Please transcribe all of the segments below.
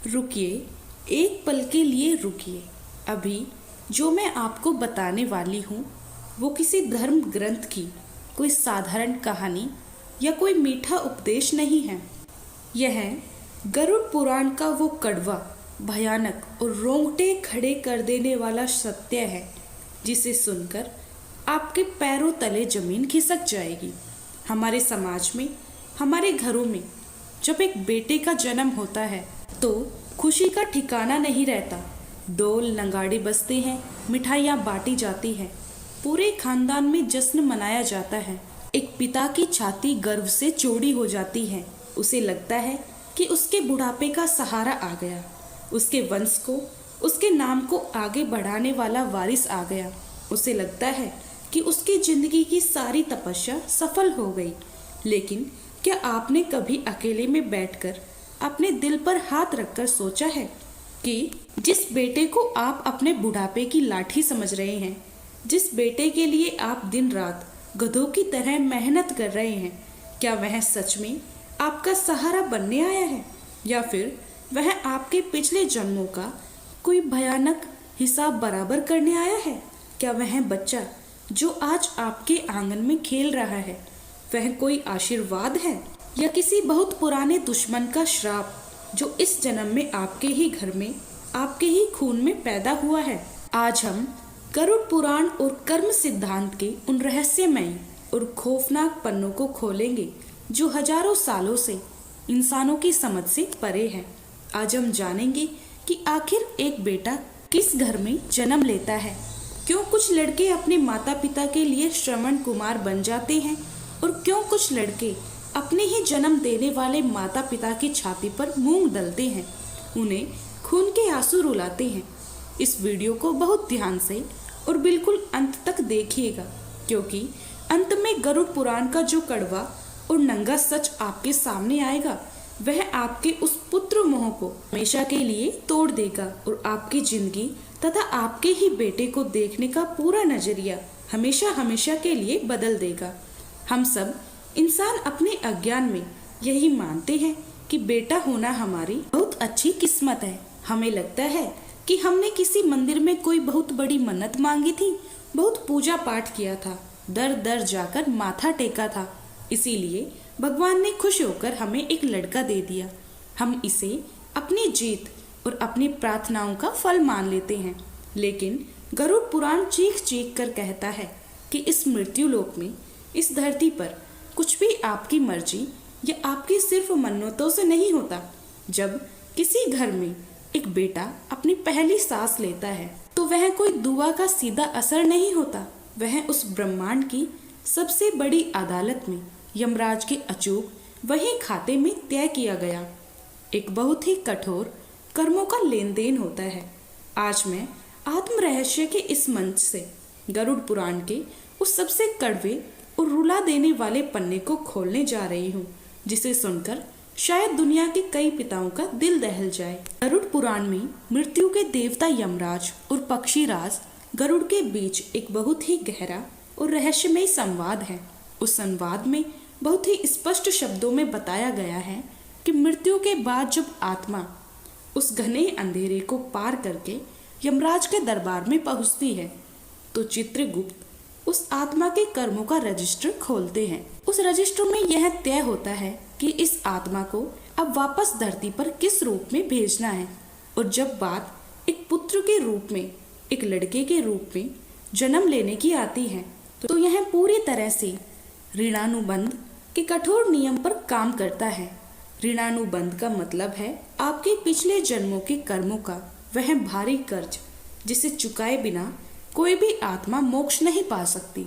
रुकिए, एक पल के लिए रुकिए। अभी जो मैं आपको बताने वाली हूँ वो किसी धर्म ग्रंथ की कोई साधारण कहानी या कोई मीठा उपदेश नहीं है। यह गरुड़ पुराण का वो कड़वा, भयानक और रोंगटे खड़े कर देने वाला सत्य है जिसे सुनकर आपके पैरों तले जमीन खिसक जाएगी। हमारे समाज में, हमारे घरों में जब एक बेटे का जन्म होता है तो खुशी का ठिकाना नहीं रहता। ढोल नगाड़े बजते हैं, मिठाइयाँ बांटी जाती हैं, पूरे खानदान में जश्न मनाया जाता है। एक पिता की छाती गर्व से चौड़ी हो जाती है। उसे लगता है कि उसके बुढ़ापे का सहारा आ गया, उसके वंश को, उसके नाम को आगे बढ़ाने वाला वारिस आ गया। उसे लगता है कि उसकी जिंदगी की सारी तपस्या सफल हो गई। लेकिन क्या आपने कभी अकेले में बैठकर अपने दिल पर हाथ रखकर सोचा है कि जिस बेटे को आप अपने बुढ़ापे की लाठी समझ रहे हैं, जिस बेटे के लिए आप दिन रात गधों की तरह मेहनत कर रहे हैं, क्या वह सच में आपका सहारा बनने आया है या फिर वह आपके पिछले जन्मों का कोई भयानक हिसाब बराबर करने आया है? क्या वह बच्चा जो आज आपके आंगन में खेल रहा है वह कोई आशीर्वाद है या किसी बहुत पुराने दुश्मन का श्राप जो इस जन्म में आपके ही घर में, आपके ही खून में पैदा हुआ है? आज हम गरुड़ पुराण और कर्म सिद्धांत के उन रहस्यमयी और खौफनाक पन्नों को खोलेंगे जो हजारों सालों से इंसानों की समझ से परे है। आज हम जानेंगे कि आखिर एक बेटा किस घर में जन्म लेता है, क्यों कुछ लड़के अपने माता पिता के लिए श्रवण कुमार बन जाते हैं और क्यों कुछ लड़के अपने ही जन्म देने वाले माता पिता की छाती पर मूंग दलते हैं, उन्हें खून के आंसू रुलाते हैं। इस वीडियो को बहुत ध्यान से और बिल्कुल अंत तक देखिएगा, क्योंकि अंत में गरुड़ पुराण का जो कड़वा और नंगा सच आपके सामने आएगा वह आपके उस पुत्र मोह को हमेशा के लिए तोड़ देगा और आपकी जिंदगी तथा आपके ही बेटे को देखने का पूरा नजरिया हमेशा हमेशा के लिए बदल देगा। हम सब इंसान अपने अज्ञान में यही मानते हैं कि बेटा होना हमारी बहुत अच्छी किस्मत है। हमें लगता है कि हमने किसी मंदिर में कोई बहुत बड़ी मन्नत मांगी थी, बहुत पूजा पाठ किया था, दर दर जाकर माथा टेका था, इसीलिए भगवान ने खुश होकर हमें एक लड़का दे दिया। हम इसे अपनी जीत और अपनी प्रार्थनाओं का फल मान लेते हैं। लेकिन गरुड़ पुराण चीख चीख कर कहता है कि इस मृत्यु लोक में, इस धरती पर कुछ भी आपकी मर्जी या आपकी सिर्फ मन्नतों से नहीं होता। जब किसी घर में एक बेटा अपनी पहली सांस लेता है तो वह कोई दुआ का सीधा असर नहीं होता, वह उस ब्रह्मांड की सबसे बड़ी अदालत में यमराज के अचूक वही खाते में तय किया गया एक बहुत ही कठोर कर्मों का लेन देन होता है। आज मैं आत्म रहस्य के इस मंच से गरुड़ पुराण के उस सबसे कड़वे और रुला देने वाले पन्ने को खोलने जा रही हूँ, जिसे सुनकर शायद दुनिया के कई पिताओं का दिल दहल जाए। गरुड़ पुराण में मृत्यु के देवता यमराज और पक्षीराज गरुड़ के बीच एक बहुत ही गहरा और रहस्यमय संवाद है। उस संवाद में बहुत ही स्पष्ट शब्दों में बताया गया है कि मृत्यु के बाद जब आत्मा उस घने अंधेरे को पार करके यमराज के दरबार में पहुंचती है तो चित्रगुप्त उस आत्मा के कर्मों का रजिस्टर खोलते हैं। उस रजिस्टर में यह तय होता है कि इस आत्मा को अब वापस धरती पर किस रूप में भेजना है। और जब बात एक पुत्र के रूप में, एक लड़के के रूप में जन्म लेने की आती है तो यह पूरी तरह से ऋणानुबंध के कठोर नियम पर काम करता है। ऋणानुबंध का मतलब है आपके पिछले जन्मों के कर्मों का वह भारी कर्ज जिसे चुकाए बिना कोई भी आत्मा मोक्ष नहीं पा सकती।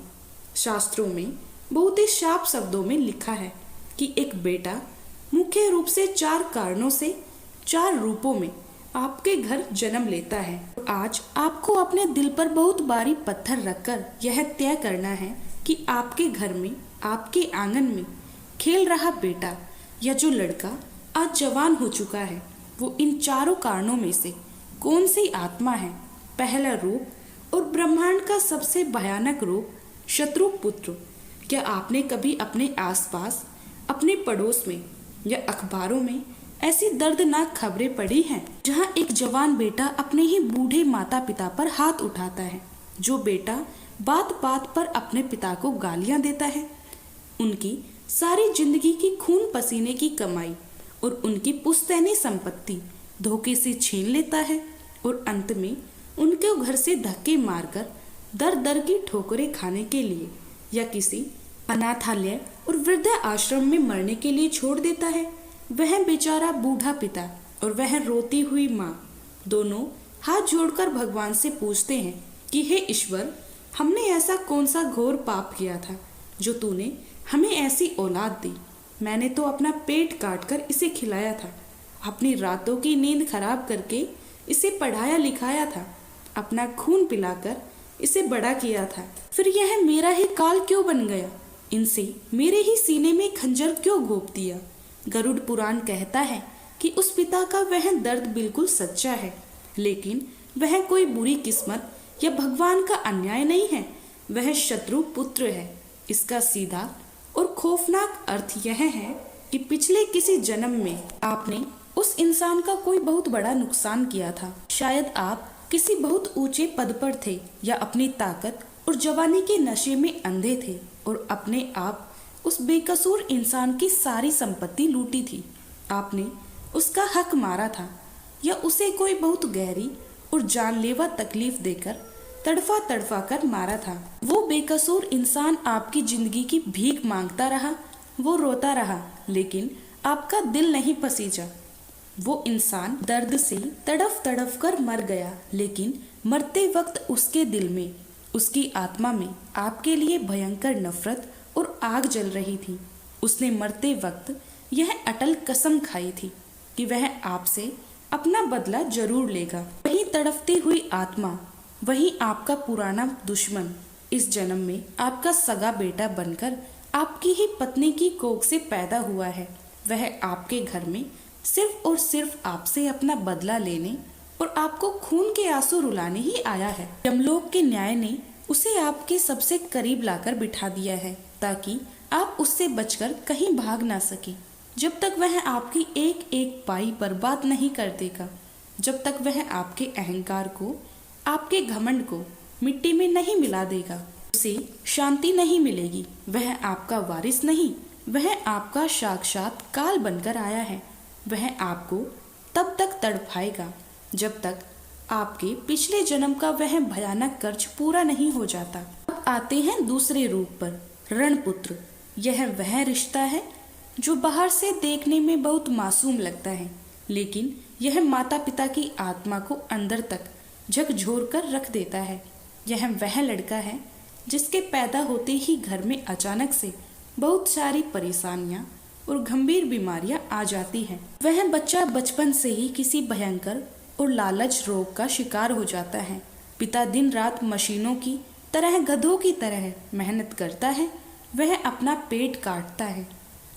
शास्त्रों में बहुत ही साफ शब्दों में लिखा है कि एक बेटा मुख्य रूप से 4 कारणों से, 4 रूपों में आपके घर जन्म लेता है। आज आपको अपने दिल पर बहुत भारी पत्थर रखकर यह तय करना है कि आपके घर में, आपके आंगन में खेल रहा बेटा या जो लड़का आज जवान हो चुका है वो इन 4 कारणों में से कौन सी आत्मा है। पहला रूप और ब्रह्मांड का सबसे भयानक रूप, शत्रु पुत्र। क्या आपने कभी अपने आसपास, अपने पड़ोस में या अखबारों में ऐसी दर्दनाक खबरें पड़ी हैं जहां एक जवान बेटा अपने ही बूढ़े माता पिता पर हाथ उठाता है, जो बेटा बात बात पर अपने पिता को गालियां देता है। उनकी सारी जिंदगी की खून पसीने की कमाई और उनकी पुश्तैनी संपत्ति धोखे से छीन लेता है और अंत में उनको घर से धक्के मारकर दर दर की ठोकरें खाने के लिए या किसी अनाथालय और वृद्ध आश्रम में मरने के लिए छोड़ देता है। वह बेचारा बूढ़ा पिता और वह रोती हुई माँ दोनों हाथ जोड़कर भगवान से पूछते हैं कि हे ईश्वर, हमने ऐसा कौन सा घोर पाप किया था जो तूने हमें ऐसी औलाद दी। मैंने तो अपना पेट काटकर इसे खिलाया था, अपनी रातों की नींद खराब करके इसे पढ़ाया लिखाया था, अपना खून पिलाकर इसे बड़ा किया था, फिर यह मेरा ही काल क्यों बन गया? इनसे मेरे ही सीने में खंजर क्यों घोंप दिया? गरुड़ पुराण कहता है कि उस पिता का वह दर्द बिल्कुल सच्चा है, लेकिन वह कोई बुरी किस्मत या भगवान का अन्याय नहीं है, वह शत्रु पुत्र है। इसका सीधा और खौफनाक अर्थ यह है कि पिछले किसी जन्म में आपने उस इंसान का कोई बहुत बड़ा नुकसान किया था। शायद आप किसी बहुत ऊंचे पद पर थे या अपनी ताकत और जवानी के नशे में अंधे थे और अपने आप उस बेकसूर इंसान की सारी संपत्ति लूटी थी। आपने उसका हक मारा था या उसे कोई बहुत गहरी और जानलेवा तकलीफ देकर तड़फा तड़फा कर मारा था। वो बेकसूर इंसान आपकी जिंदगी की भीख मांगता रहा, वो रोता रहा, लेकिन आपका दिल नहीं पसीजा। वो इंसान दर्द से तड़फ तड़फ कर मर गया, लेकिन मरते वक्त उसके दिल में, उसकी आत्मा में आपके लिए भयंकर नफरत और आग जल रही थी। उसने मरते वक्त यह अटल कसम खाई थी कि वह आपसे अपना बदला जरूर लेगा। वही तड़पती हुई आत्मा, वही आपका पुराना दुश्मन इस जन्म में आपका सगा बेटा बनकर आपकी ही पत्नी की कोख से पैदा हुआ है। वह आपके घर में सिर्फ और सिर्फ आपसे अपना बदला लेने और आपको खून के आंसू रुलाने ही आया है। यमलोक के न्याय ने उसे आपके सबसे करीब लाकर बिठा दिया है ताकि आप उससे बचकर कहीं भाग ना सके। जब तक वह आपकी एक एक पाई बर्बाद नहीं कर देगा, जब तक वह आपके अहंकार को, आपके घमंड को मिट्टी में नहीं मिला देगा, उसे शांति नहीं मिलेगी। वह आपका वारिस नहीं, वह आपका साक्षात काल बनकर आया है। वह आपको तब तक तड़पाएगा जब तक आपके पिछले जन्म का वह भयानक कर्ज पूरा नहीं हो जाता। अब आते हैं दूसरे रूप पर, रणपुत्र। यह वह रिश्ता है जो बाहर से देखने में बहुत मासूम लगता है, लेकिन यह माता पिता की आत्मा को अंदर तक झकझोर कर रख देता है। यह वह लड़का है जिसके पैदा होते ही घर में अचानक से बहुत सारी परेशानियां और गंभीर बीमारियां आ जाती हैं। वह बच्चा बचपन से ही किसी भयंकर और लालच रोग का शिकार हो जाता है। पिता दिन रात मशीनों की तरह, गधों की तरह मेहनत करता है। वह अपना पेट काटता है,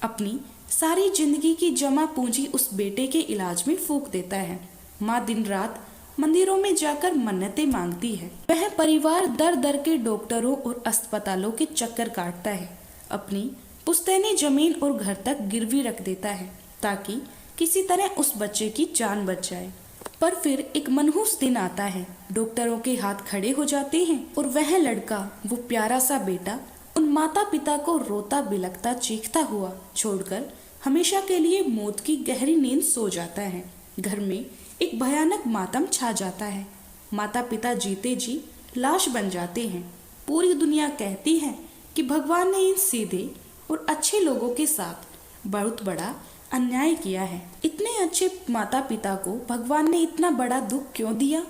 अपनी सारी जिंदगी की जमा पूंजी उस बेटे के इलाज में फूंक देता है। माँ दिन रात मंदिरों में जाकर मन्नतें मांगती है। वह परिवार दर दर के डॉक्टरों और अस्पतालों के चक्कर काटता है, अपनी पुश्तैनी जमीन और घर तक गिरवी रख देता है ताकि किसी तरह उस बच्चे की जान बच जाए। पर फिर एक मनहूस दिन आता है, डॉक्टरों के हाथ खड़े हो जाते हैं और वह लड़का, वो प्यारा सा बेटा, उन माता पिता को रोता बिलखता चीखता हुआ छोड़कर हमेशा के लिए मौत की गहरी नींद सो जाता है। घर में एक भयानक मातम छा जाता है। माता पिता जीते जी लाश बन जाते हैं। पूरी दुनिया कहती है कि भगवान ने इन सीधे और अच्छे लोगों के साथ बहुत बड़ा अन्याय किया है। इतने अच्छे माता पिता को भगवान ने इतना बड़ा दुख क्यों दिया?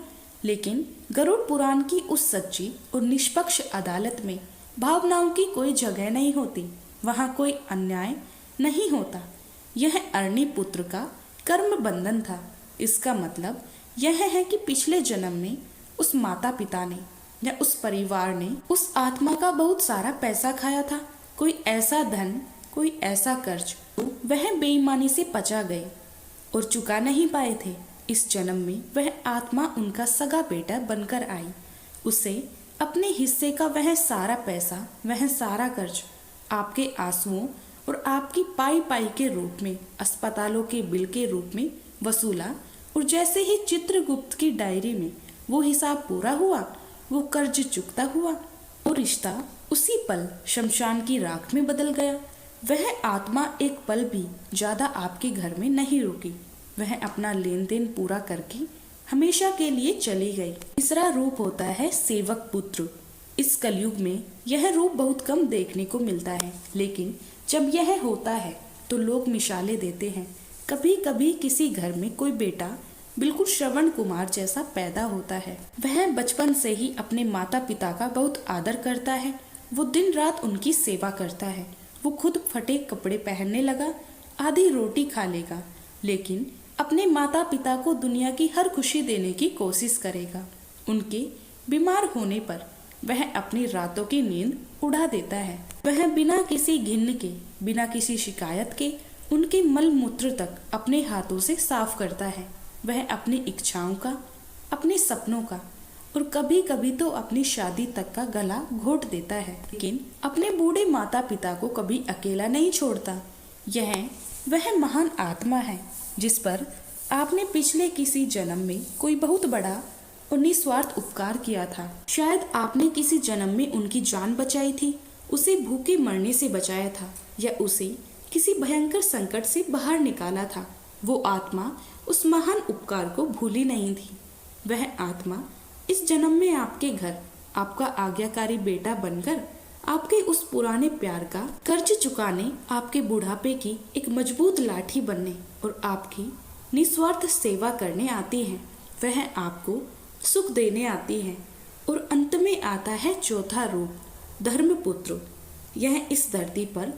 लेकिन गरुड़ पुराण की उस सच्ची और निष्पक्ष अदालत में भावनाओं की कोई जगह नहीं होती, वहाँ कोई अन्याय नहीं होता। यह अरणी पुत्र का कर्म बंधन था। इसका मतलब यह है कि पिछले जन्म में उस माता पिता ने या उस परिवार ने उस आत्मा का बहुत सारा पैसा खाया था। कोई ऐसा धन, कोई ऐसा कर्ज वह बेईमानी से पचा गए और चुका नहीं पाए थे। इस जन्म में वह आत्मा उनका सगा बेटा बनकर आई। उसे अपने हिस्से का वह सारा पैसा, वह सारा कर्ज आपके आंसुओं और आपकी पाई पाई के रूप में, अस्पतालों के बिल के रूप में वसूला। और जैसे ही चित्रगुप्त की डायरी में वो हिसाब पूरा हुआ, वो कर्ज चुकता हुआ, वो रिश्ता उसी पल शमशान की राख में बदल गया। वह आत्मा एक पल भी ज्यादा आपके घर में नहीं रुकी। वह अपना लेन देन पूरा करके हमेशा के लिए चली गई। तीसरा रूप होता है सेवक पुत्र। इस कलयुग में यह रूप बहुत कम देखने को मिलता है, लेकिन जब यह होता है तो लोग मिसालें देते हैं। कभी कभी किसी घर में कोई बेटा बिल्कुल श्रवण कुमार जैसा पैदा होता है। वह बचपन से ही अपने माता पिता का बहुत आदर करता है। वो दिन रात उनकी सेवा करता है। वो खुद फटे कपड़े पहनने लगा, आधी रोटी खा लेगा, लेकिन अपने माता पिता को दुनिया की हर खुशी देने की कोशिश करेगा। उनके बीमार होने पर वह अपनी रातों की नींद उड़ा देता है। वह बिना किसी घिन के, बिना किसी शिकायत के उनके मल मूत्र तक अपने हाथों से साफ करता है। वह अपनी इच्छाओं का, अपने सपनों का और कभी कभी तो अपनी शादी तक का गला घोट देता है, लेकिन अपने बूढ़े माता पिता को कभी अकेला नहीं छोड़ता। यह वह महान आत्मा है जिस पर आपने पिछले किसी जन्म में कोई बहुत बड़ा और निस्वार्थ उपकार किया था। शायद आपने किसी जन्म में उनकी जान बचाई थी, उसे भूखे मरने से बचाया था, या उसे किसी भयंकर संकट से बाहर निकाला था। वो आत्मा उस महान उपकार को भूली नहीं थी। वह आत्मा इस जन्म में आपके घर आपका आज्ञाकारी बेटा बनकर आपके उस पुराने प्यार का कर्ज चुकाने, आपके बुढ़ापे की एक मजबूत लाठी बनने और आपकी निस्वार्थ सेवा करने आती है। वह आपको सुख देने आती है। और अंत में आता है चौथा रूप, धर्मपुत्र। यह इस धरती पर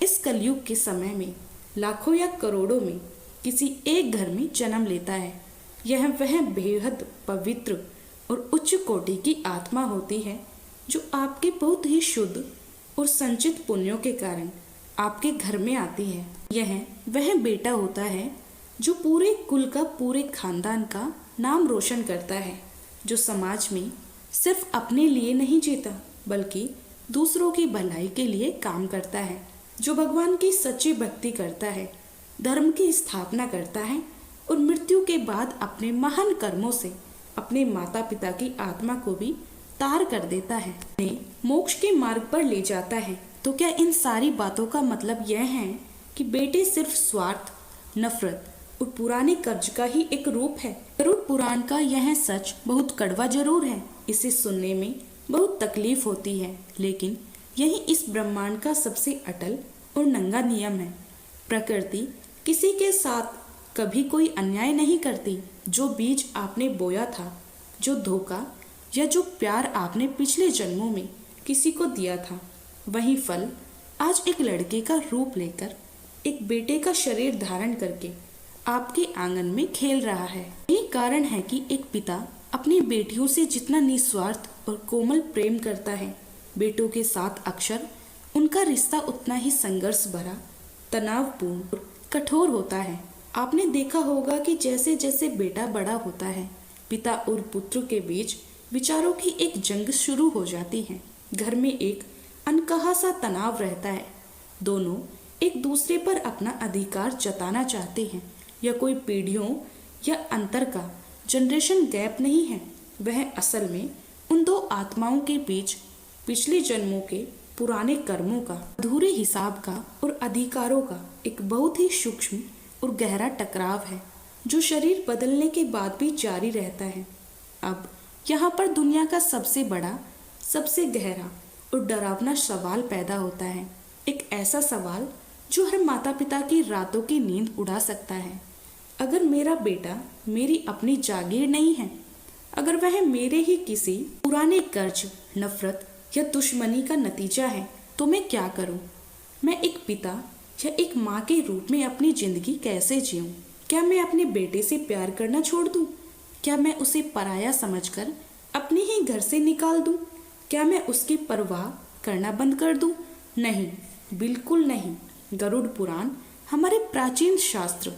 इस कलयुग के समय में लाखों या करोड़ों में किसी एक घर में जन्म लेता है। यह वह बेहद पवित्र और उच्च कोटि की आत्मा होती है जो आपके बहुत ही शुद्ध और संचित पुण्यों के कारण आपके घर में आती है। यह वह बेटा होता है जो पूरे कुल का, पूरे खानदान का नाम रोशन करता है, जो समाज में सिर्फ अपने लिए नहीं जीता बल्कि दूसरों की भलाई के लिए काम करता है, जो भगवान की सच्ची भक्ति करता है, धर्म की स्थापना करता है और मृत्यु के बाद अपने महान कर्मों से अपने माता पिता की आत्मा को भी तार कर देता है, उन्हें मोक्ष के मार्ग पर ले जाता है। तो क्या इन सारी बातों का मतलब यह है कि बेटे सिर्फ स्वार्थ, नफरत और पुराने कर्ज का ही एक रूप है? गरुड़ पुराण का यह सच बहुत कड़वा जरूर है, इसे सुनने में बहुत तकलीफ होती है, लेकिन यही इस ब्रह्मांड का सबसे अटल और नंगा नियम है। प्रकृति किसी के साथ कभी कोई अन्याय नहीं करती। जो बीज आपने बोया था, जो धोखा या जो प्यार आपने पिछले जन्मों में किसी को दिया था, वही फल आज एक लड़के का रूप लेकर, एक बेटे का शरीर धारण करके आपके आंगन में खेल रहा है। यही कारण है कि एक पिता अपनी बेटियों से जितना निस्वार्थ और कोमल प्रेम करता है, बेटों के साथ अक्सर उनका रिश्ता उतना ही संघर्ष भरा, तनावपूर्ण और कठोर होता है। आपने देखा होगा कि जैसे जैसे बेटा बड़ा होता है, पिता और पुत्र के बीच विचारों की एक जंग शुरू हो जाती है। घर में एक अनकहा सा तनाव रहता है। दोनों एक दूसरे पर अपना अधिकार जताना चाहते हैं। यह कोई पीढ़ियों या अंतर का जनरेशन गैप नहीं है। वह असल में उन दो आत्माओं के बीच पिछले जन्मों के पुराने कर्मों का, अधूरे हिसाब का और अधिकारों का एक बहुत ही सूक्ष्म और गहरा टकराव है, जो शरीर बदलने के बाद भी जारी रहता है। अब यहाँ पर दुनिया का सबसे बड़ा, सबसे गहरा और डरावना सवाल पैदा होता है। एक ऐसा सवाल जो हर माता पिता की रातों की नींद उड़ा सकता है। अगर मेरा बेटा मेरी अपनी जागीर नहीं है, अगर वह मेरे ही किसी पुराने कर्ज, नफरत या दुश्मनी का नतीजा है, तो मैं क्या करूं? मैं एक पिता या एक माँ के रूप में अपनी जिंदगी कैसे जीऊं? क्या मैं अपने बेटे से प्यार करना छोड़ दूं? क्या मैं उसे पराया समझकर अपने ही घर से निकाल दूं? क्या मैं उसकी परवाह करना बंद कर दूं? नहीं, बिल्कुल नहीं। गरुड़ पुराण, हमारे प्राचीन शास्त्र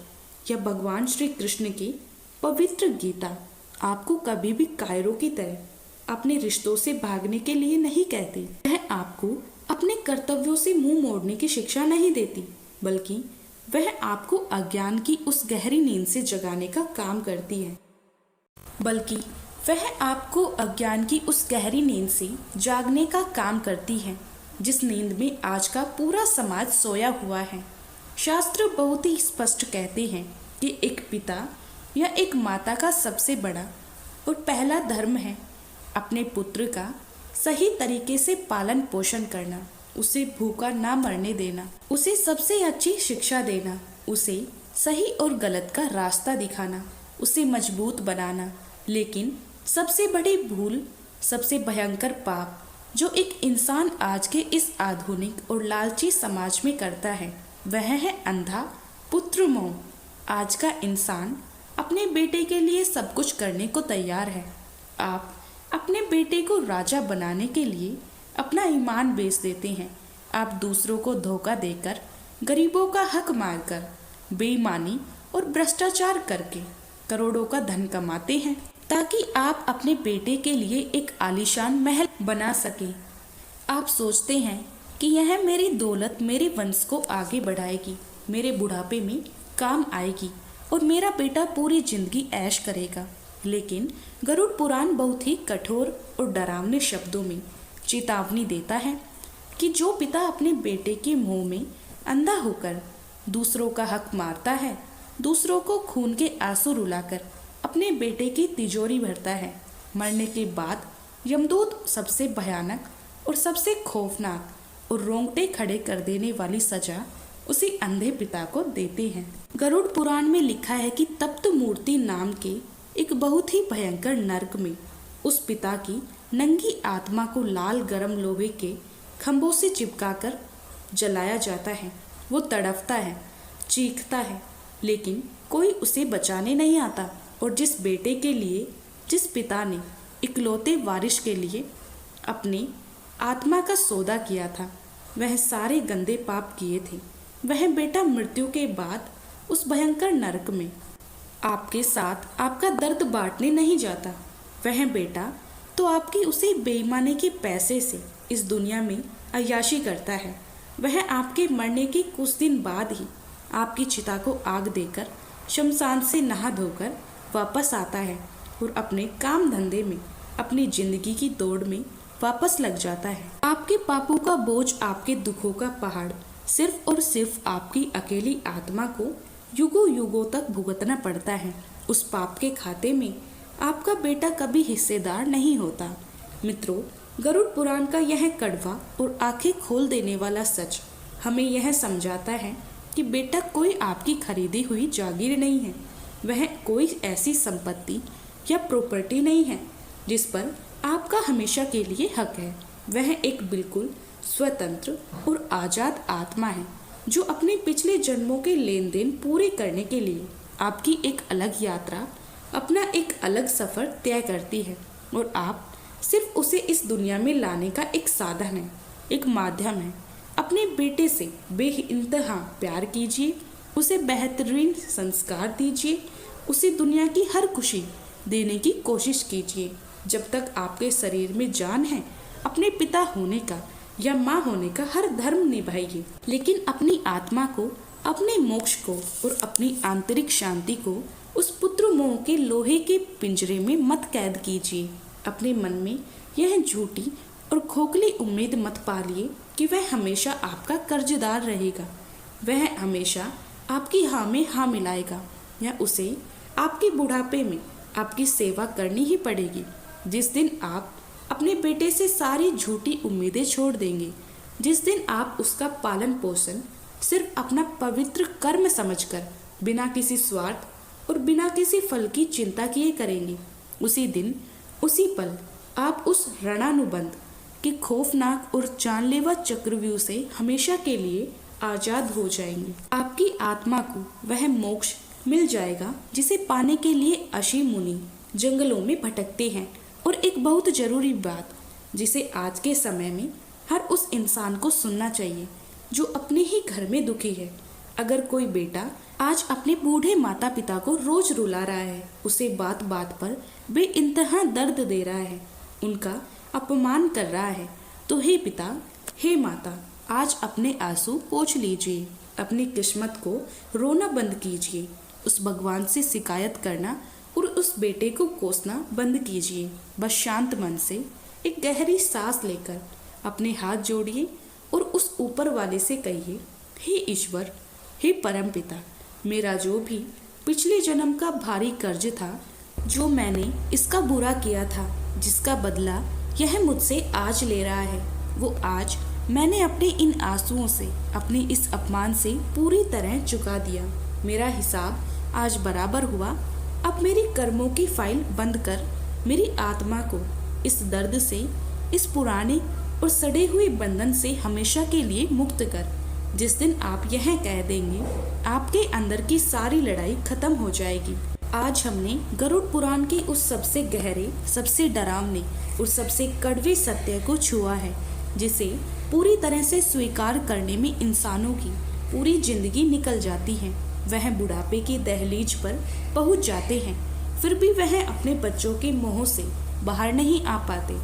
या भगवान श्री कृष्ण की पवित्र गीता आपको कभी भी कायरों की तरह अपने रिश्तों से भागने के लिए नहीं कहती। यह आपको अपने कर्तव्यों से मुंह मोड़ने की शिक्षा नहीं देती, बल्कि वह आपको अज्ञान की उस गहरी नींद से जगाने का काम करती है। बल्कि वह आपको अज्ञान की उस गहरी नींद से जागने का काम करती है, जिस नींद में आज का पूरा समाज सोया हुआ है। शास्त्र बहुत ही स्पष्ट कहते हैं कि एक पिता या एक माता का सबसे बड़ा और पहला धर्म है अपने पुत्र का सही तरीके से पालन पोषण करना, उसे भूखा ना मरने देना, उसे सबसे अच्छी शिक्षा देना, उसे सही और गलत का रास्ता दिखाना, उसे मजबूत बनाना। लेकिन सबसे बड़ी भूल, सबसे भयंकर पाप जो एक इंसान आज के इस आधुनिक और लालची समाज में करता है, वह है अंधा पुत्र मोह। आज का इंसान अपने बेटे के लिए सब कुछ करने को तैयार है। आप अपने बेटे को राजा बनाने के लिए अपना ईमान बेच देते हैं। आप दूसरों को धोखा देकर, गरीबों का हक मारकर, बेईमानी और भ्रष्टाचार करके करोड़ों का धन कमाते हैं, ताकि आप अपने बेटे के लिए एक आलीशान महल बना सकें। आप सोचते हैं कि यह मेरी दौलत मेरे वंश को आगे बढ़ाएगी, मेरे बुढ़ापे में काम आएगी और मेरा बेटा पूरी जिंदगी ऐश करेगा। लेकिन गरुड़ पुराण बहुत ही कठोर और डरावने शब्दों में चेतावनी देता है कि जो पिता अपने बेटे के मुंह में अंधा होकर दूसरों का हक मारता है, दूसरों को खून के आंसू रुलाकर अपने बेटे की तिजोरी भरता है, मरने के बाद यमदूत सबसे भयानक और सबसे खौफनाक और रोंगटे खड़े कर देने वाली सजा उसी अंधे पिता को देते हैं। गरुड़ पुराण में लिखा है कि तप्त मूर्ति नाम के एक बहुत ही भयंकर नरक में उस पिता की नंगी आत्मा को लाल गरम लोहे के खंभों से चिपकाकर जलाया जाता है। वो तड़पता है, चीखता है, लेकिन कोई उसे बचाने नहीं आता। और जिस बेटे के लिए, जिस पिता ने इकलौते वारिस के लिए अपनी आत्मा का सौदा किया था, वह सारे गंदे पाप किए थे, वह बेटा मृत्यु के बाद उस भयंकर नरक में आपके साथ आपका दर्द बांटने नहीं जाता। वह बेटा तो आपकी उसी बेईमानी के पैसे से इस दुनिया में अय्याशी करता है। वह आपके मरने के कुछ दिन बाद ही आपकी चिता को आग देकर शमशान से नहा धोकर वापस आता है और अपने काम धंधे में, अपनी जिंदगी की दौड़ में वापस लग जाता है। आपके पापों का बोझ, आपके दुखों का पहाड़ सिर्फ और सिर्फ आपकी अकेली आत्मा को युगों युगों तक भुगतना पड़ता है। उस पाप के खाते में आपका बेटा कभी हिस्सेदार नहीं होता। मित्रों, गरुड़ पुराण का यह कड़वा और आंखें खोल देने वाला सच हमें यह समझाता है कि बेटा कोई आपकी खरीदी हुई जागीर नहीं है। वह कोई ऐसी संपत्ति या प्रॉपर्टी नहीं है जिस पर आपका हमेशा के लिए हक है। वह एक बिल्कुल स्वतंत्र और आजाद आत्मा है जो अपने पिछले जन्मों के लेन देन पूरे करने के लिए आपकी एक अलग यात्रा, अपना एक अलग सफर तय करती है और आप सिर्फ उसे इस दुनिया में लाने का एक साधन है, एक माध्यम है। अपने बेटे से बेइंतहा प्यार कीजिए, उसे बेहतरीन संस्कार दीजिए, उसे दुनिया की हर खुशी देने की कोशिश कीजिए। जब तक आपके शरीर में जान है, अपने पिता होने का या माँ होने का हर धर्म निभाइए, लेकिन अपनी आत्मा को, अपने मोक्ष को और अपनी आंतरिक शांति को उस पुत्र मोह के लोहे के पिंजरे में मत कैद कीजिए। अपने मन में यह झूठी और खोखली उम्मीद मत पालिए कि वह हमेशा आपका कर्जदार रहेगा, वह हमेशा आपकी हाँ में हाँ मिलाएगा, या उसे आपके बुढ़ापे में आपकी सेवा करनी ही पड़ेगी। जिस दिन आप अपने बेटे से सारी झूठी उम्मीदें छोड़ देंगे, जिस दिन आप उसका पालन पोषण सिर्फ अपना पवित्र कर्म समझकर बिना किसी स्वार्थ और बिना किसी फल की चिंता किए करेंगे, उसी दिन उसी पल आप उस ऋणानुबंध के खौफनाक और जानलेवा चक्रव्यूह से हमेशा के लिए आजाद हो जाएंगे। आपकी आत्मा को वह मोक्ष मिल जाएगा जिसे पाने के लिए ऋषि मुनि जंगलों में भटकते हैं। और एक बहुत जरूरी बात जिसे आज के समय में हर उस इंसान को सुनना चाहिए जो अपने ही घर में दुखी है। अगर कोई बेटा आज अपने बूढ़े माता पिता को रोज रुला रहा है, उसे बात बात पर बेइंतहा दर्द दे रहा है, उनका अपमान कर रहा है, तो हे पिता, हे माता, आज अपने आंसू पोंछ लीजिए, अपनी किस्मत को रोना बंद कीजिए, उस भगवान से शिकायत करना और उस बेटे को कोसना बंद कीजिए। बस शांत मन से एक गहरी सांस लेकर अपने हाथ जोड़िए और उस ऊपर वाले से कहिए, हे ईश्वर, हे परम पिता, मेरा जो भी पिछले जन्म का भारी कर्ज था, जो मैंने इसका बुरा किया था, जिसका बदला यह मुझसे आज ले रहा है, वो आज मैंने अपने इन आंसुओं से, अपने इस अपमान से पूरी तरह चुका दिया। मेरा हिसाब आज बराबर हुआ। अब मेरी कर्मों की फाइल बंद कर मेरी आत्मा को इस दर्द से, इस पुराने और सड़े हुए बंधन से हमेशा के लिए मुक्त कर। जिस दिन आप यह कह देंगे, आपके अंदर की सारी लड़ाई खत्म हो जाएगी। आज हमने गरुड़ पुराण के उस सबसे गहरे, सबसे डरावने और सबसे कड़वे सत्य को छुआ है, जिसे पूरी तरह से स्वीकार करने में इंसानों की पूरी जिंदगी निकल जाती है। वह बुढ़ापे की दहलीज पर पहुंच जाते हैं, फिर भी वह अपने बच्चों के मोह से बाहर नहीं आ पाते।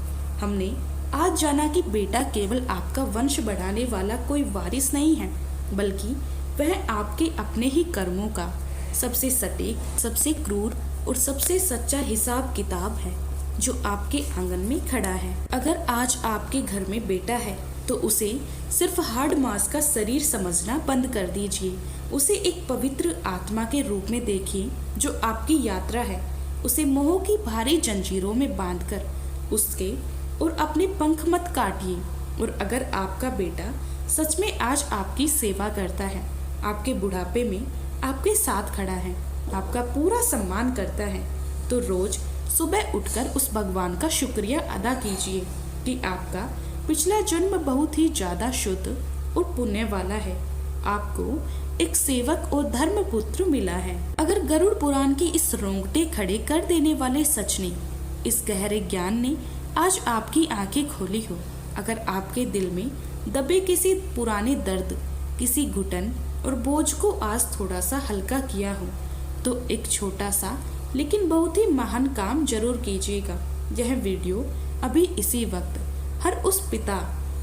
हमने आज जाना कि बेटा केवल आपका वंश बढ़ाने वाला कोई वारिस नहीं है, बल्कि वह आपके अपने ही कर्मों का सबसे सटीक, सबसे क्रूर और सबसे सच्चा हिसाब किताब है, जो आपके आंगन में खड़ा है। अगर आज आपके घर में बेटा है तो उसे सिर्फ हार्ड मांस का शरीर समझना बंद कर दीजिए। उसे एक पवित्र आत्मा के रूप में देखिए, जो आपकी यात्रा है। उसे मोह की भारी जंजीरों में बांधकर उसके और अपने पंख मत काटिए। और अगर आपका बेटा सच में आज आपकी सेवा करता है, आपके बुढ़ापे में आपके साथ खड़ा है, आपका पूरा सम्मान करता है, तो रोज सुबह उठकर उस भगवान का शुक्रिया अदा कीजिए कि आपका पिछला जन्म बहुत ही ज्यादा शुद्ध और पुण्य वाला है। आपको एक सेवक और धर्मपुत्र मिला है। अगर गरुड़ पुराण की इस रोंगटे खड़े कर देने वाले सच ने, इस गहरे ज्ञान ने आज आपकी आंखें खोली हो, अगर आपके दिल में दबे किसी पुराने दर्द, किसी घुटन और बोझ को आज थोड़ा सा हल्का किया हो, तो एक छोटा सा लेकिन बहुत ही महान काम जरूर कीजिएगा। यह वीडियो अभी इसी वक्त हर उस पिता,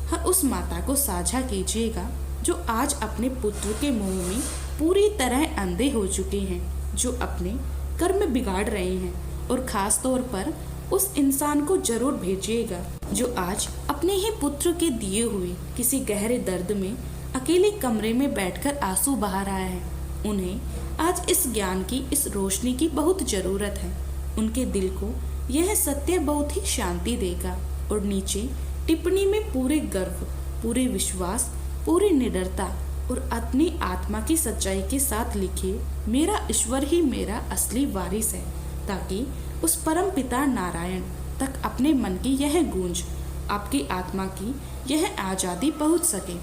हर उस माता को साझा कीजिएगा जो आज अपने पुत्र के मोह में पूरी तरह अंधे हो चुके हैं, जो अपने कर्म बिगाड़ रहे हैं। और खास तौर पर उस इंसान को जरूर भेजिएगा जो आज अपने ही पुत्र के दिए हुए किसी गहरे दर्द में अकेले कमरे में बैठकर आंसू बहा रहा है। उन्हें आज इस ज्ञान की, इस रोशनी की बहुत जरूरत है। उनके दिल को यह सत्य बहुत ही शांति देगा। और नीचे टिप्पणी में पूरे गर्व, पूरे विश्वास, पूरी निडरता और अपनी आत्मा की सच्चाई के साथ लिखिए, मेरा ईश्वर ही मेरा असली वारिस है, ताकि उस परम पिता नारायण तक अपने मन की यह गूंज, आपकी आत्मा की यह आज़ादी पहुंच सके।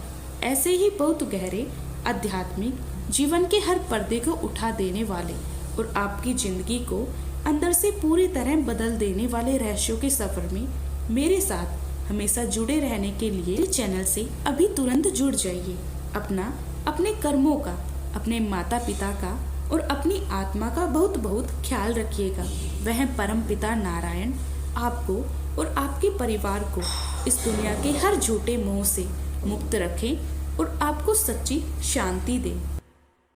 ऐसे ही बहुत गहरे आध्यात्मिक जीवन के हर पर्दे को उठा देने वाले और आपकी जिंदगी को अंदर से पूरी तरह बदल देने वाले रहस्यों के सफर में मेरे साथ हमेशा जुड़े रहने के लिए चैनल से अभी तुरंत जुड़ जाइए। अपने कर्मों का, अपने माता पिता का और अपनी आत्मा का बहुत बहुत ख्याल रखिएगा। वह परम पिता नारायण आपको और आपके परिवार को इस दुनिया के हर झूठे मोह से मुक्त रखें और आपको सच्ची शांति दे।